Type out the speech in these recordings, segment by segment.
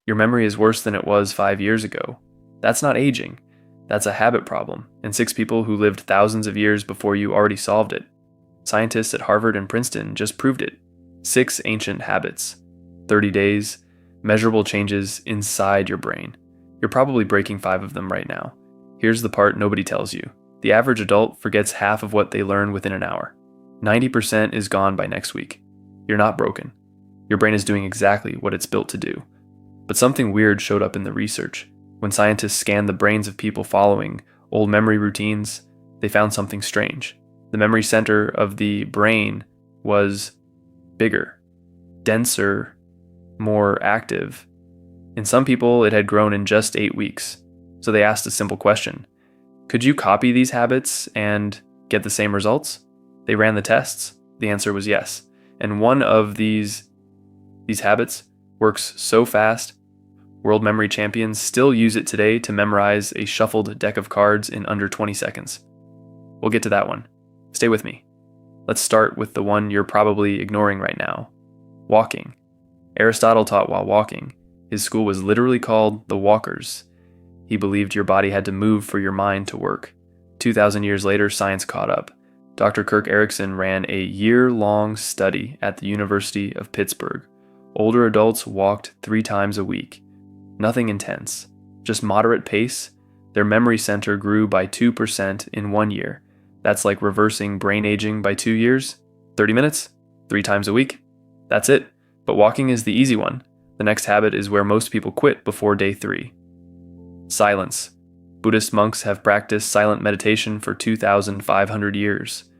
Your memory is worse than it was 5 years ago. That's not aging. That's a habit problem, and 6 people who lived thousands of years before you already solved it. Scientists at Harvard and Princeton just proved it. 6 ancient habits, 30 days, measurable changes inside your brain. You're probably breaking 5 of them right now. Here's the part nobody tells you. The average adult forgets half of what they learn within an hour. 90% is gone by next week. You're not broken. Your brain is doing exactly what it's built to do. But something weird showed up in the research. When scientists scanned the brains of people following old memory routines, they found something strange. The memory center of the brain was bigger, denser, more active. In some people, it had grown in just 8 weeks. So they asked a simple question. Could you copy these habits and get the same results? They ran the tests. The answer was yes. And one of these habits works so fast, world memory champions still use it today to memorize a shuffled deck of cards in under 20 seconds. We'll get to that one. Stay with me. Let's start with the one you're probably ignoring right now. Walking. Aristotle taught while walking. His school was literally called the Walkers. He believed your body had to move for your mind to work. 2,000 years later, science caught up. Dr. Kirk Erickson ran a year-long study at the University of Pittsburgh. Older adults walked 3 times a week. Nothing intense, just moderate pace. Their memory center grew by 2% in 1 year. That's like reversing brain aging by 2 years. 30 minutes, 3 times a week. That's it. But walking is the easy one. The next habit is where most people quit before day 3. Silence. Buddhist monks have practiced silent meditation for 2,500 years.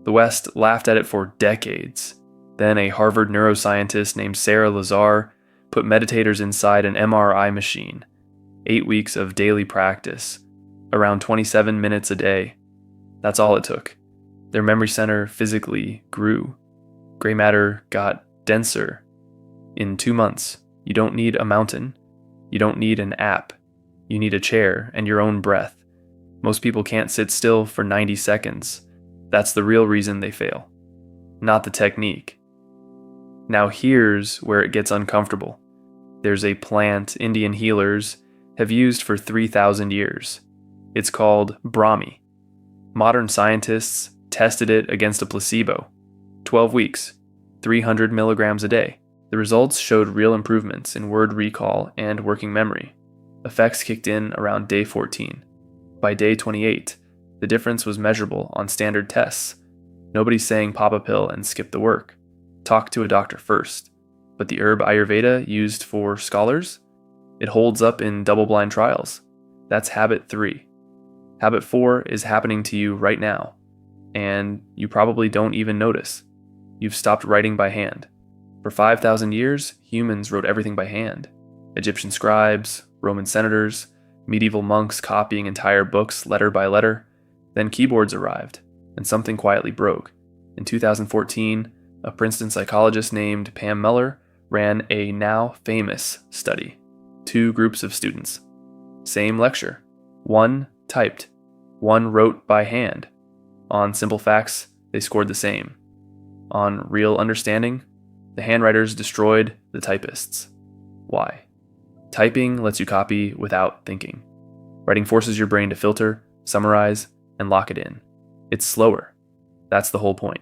The West laughed at it for decades. Then a Harvard neuroscientist named Sarah Lazar put meditators inside an MRI machine. 8 weeks of daily practice, around 27 minutes a day. That's all it took. Their memory center physically grew. Gray matter got denser. In 2 months, you don't need a mountain. You don't need an app. You need a chair and your own breath. Most people can't sit still for 90 seconds. That's the real reason they fail, not the technique. Now here's where it gets uncomfortable. There's a plant Indian healers have used for 3,000 years. It's called Brahmi. Modern scientists tested it against a placebo. 12 weeks, 300 milligrams a day. The results showed real improvements in word recall and working memory. Effects kicked in around day 14. By day 28, the difference was measurable on standard tests. Nobody's saying pop a pill and skip the work. Talk to a doctor first. But the herb Ayurveda used for scholars? It holds up in double-blind trials. That's habit 3. Habit 4 is happening to you right now, and you probably don't even notice. You've stopped writing by hand. For 5,000 years, humans wrote everything by hand. Egyptian scribes, Roman senators, medieval monks copying entire books letter by letter. Then keyboards arrived, and something quietly broke. In 2014, a Princeton psychologist named Pam Muller ran a now famous study. 2 groups of students. Same lecture. 1 typed. 1 wrote by hand. On simple facts, they scored the same. On real understanding, the handwriters destroyed the typists. Why? Typing lets you copy without thinking. Writing forces your brain to filter, summarize, and lock it in. It's slower. That's the whole point.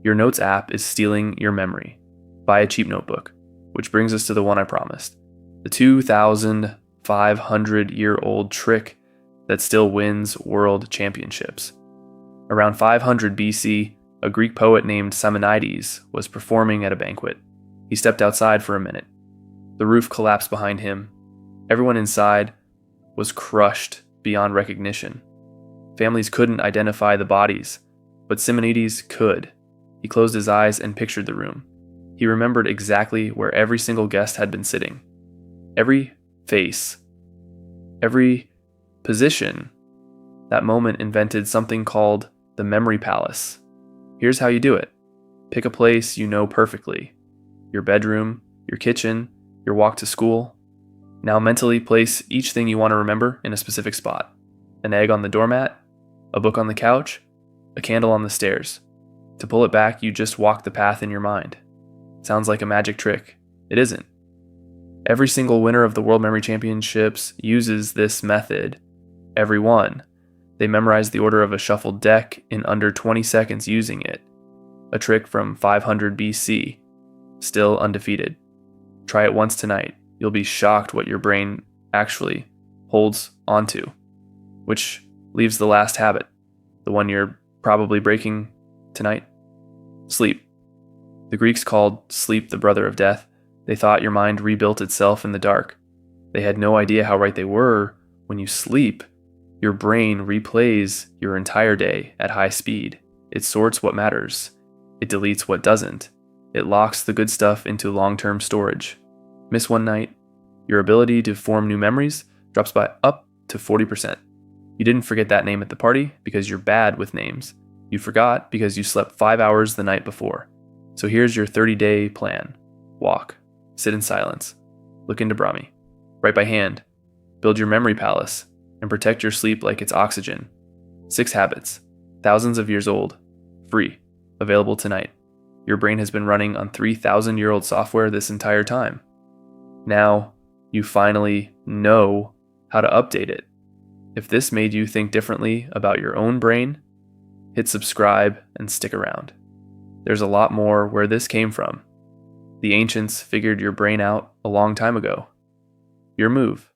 Your notes app is stealing your memory. Buy a cheap notebook. Which brings us to the one I promised. The 2,500-year-old trick that still wins world championships. Around 500 BC, a Greek poet named Simonides was performing at a banquet. He stepped outside for a minute. The roof collapsed behind him. Everyone inside was crushed beyond recognition. Families couldn't identify the bodies, but Simonides could. He closed his eyes and pictured the room. He remembered exactly where every single guest had been sitting. Every face. Every position. That moment invented something called the memory palace. Here's how you do it. Pick a place you know perfectly. Your bedroom, your kitchen, your walk to school. Now mentally place each thing you want to remember in a specific spot. An egg on the doormat, a book on the couch, a candle on the stairs. To pull it back, you just walk the path in your mind. Sounds like a magic trick. It isn't. Every single winner of the World Memory Championships uses this method. Every one. They memorize the order of a shuffled deck in under 20 seconds using it. A trick from 500 BC. Still undefeated. Try it once tonight. You'll be shocked what your brain actually holds onto. Which leaves the last habit, the one you're probably breaking tonight. Sleep. The Greeks called sleep the brother of death. They thought your mind rebuilt itself in the dark. They had no idea how right they were. When you sleep, your brain replays your entire day at high speed. It sorts what matters. It deletes what doesn't. It locks the good stuff into long-term storage. Miss one night, your ability to form new memories drops by up to 40%. You didn't forget that name at the party because you're bad with names. You forgot because you slept 5 hours the night before. So here's your 30-day plan. Walk. Sit in silence. Look into Brahmi. Write by hand. Build your memory palace and protect your sleep like it's oxygen. 6 habits. Thousands of years old. Free. Available tonight. Your brain has been running on 3,000-year-old software this entire time. Now, you finally know how to update it. If this made you think differently about your own brain, hit subscribe and stick around. There's a lot more where this came from. The ancients figured your brain out a long time ago. Your move.